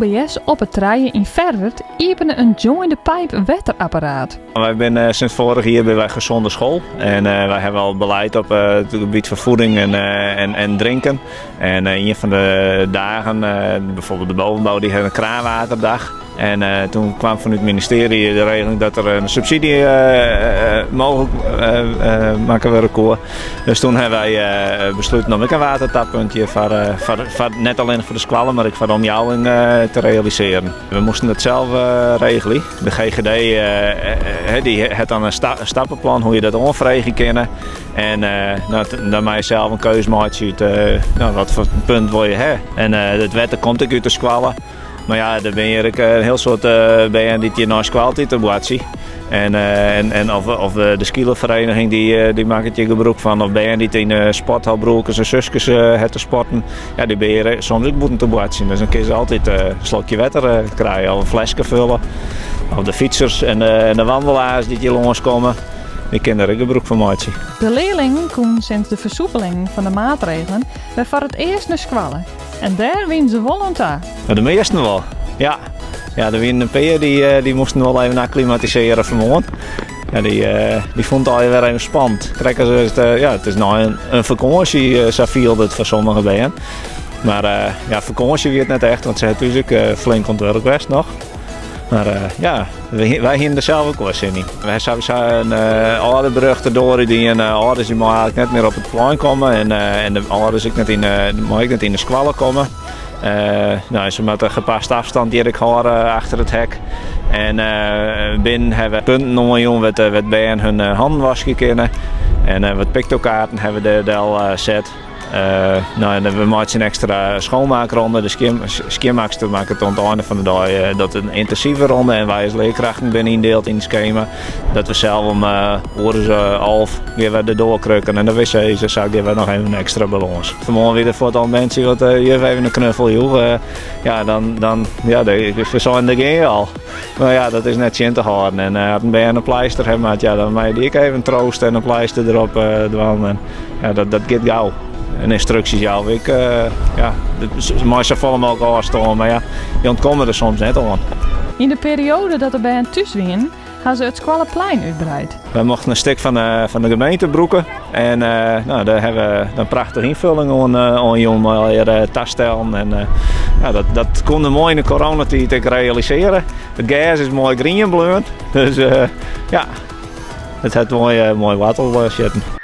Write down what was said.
OBS op het treien in Verwerd iepenen een join-the-pipe weterapparaat. Wij zijn sinds vorig jaar bij gezonde school en wij hebben al beleid op het gebied van voeding en drinken. En een van de dagen, bijvoorbeeld de bovenbouw, die had een kraanwaterdag. En toen kwam van het ministerie de regeling dat er een subsidie mogelijk maken werd kon. Dus toen hebben wij besloten om een watertappuntje voor net alleen voor de squallen, maar ook voor de omjouwing te realiseren. We moesten het zelf regelen. De GGD die had dan een stappenplan hoe je dat onvregen kennen. En dan mag je zelf een keuze maken uit wat voor punt wil je hebben. En het wetter komt ook uit de squallen. Maar ja, dan ben je een heel soort BN die je naar kwaliteit boetsie. Of de skielervereniging die maakt het je gebruik van. Of BN die in de sporthalbroekers en zusjes het te sporten. Ja, die ben je soms ook moeten te boetsen. Dus dan kun je altijd een slokje water krijgen of een flesje vullen. Of de fietsers en de wandelaars die hier langskomen. Die kunnen er ook gebruik van maken. De leerlingen komen sinds de versoepeling van de maatregelen weer voor het eerst naar squallen. En daar winnen ze volontair. De meesten wel, ja. Ja, er waren een paar die moesten wel even acclimatiseren vanmorgen. Ja, die vond het alweer even spannend. Het is nou een vakantie, zo viel het voor sommigen bij hen. Maar vakantie weer het net echt, want ze hebben natuurlijk flink ontwerp best nog. Maar wij hebben er zelf ook wel zin in. Wij hebben een oude brug erdoor die ouders die maar eigenlijk net meer op het plein komen en de ouders ook net in de squallen komen. Ze met een gepaste afstand die ik hoor achter het hek. En binnen hebben we punten om wat bij hun handen wassen kunnen. En wat pictokaarten hebben we al zet. En we maken een extra schoonmaakronde. De skiermaakster maakt het aan het einde van de dag dat een intensieve ronde en wij als leerkrachten binnen indeeld in het schema. Dat we zelf om horen ze half weer erdoor krukken en de wc's zou ik weer nog even een extra balans. Vanmorgen weer voor het al mensen wat je even een knuffel joh. We zijn er geen al. Maar ja, dat is net zin te houden. En had een pleister hebben, dan mag je die even troosten en een pleister erop doen. En ja, dat gaat gauw. En instructies, maar ze vallen ook al staan, maar ja, die ontkomen er soms net aan. In de periode dat de band thuis wien, gaan ze het Squalleplein uitbreid. We mochten een stuk van de gemeente broeken en daar hebben we een prachtige invulling aan jongen taststellen. En dat kon mooi in de coronatijd realiseren. Het gas is mooi groen blauw, dus het heeft mooi wattel zitten.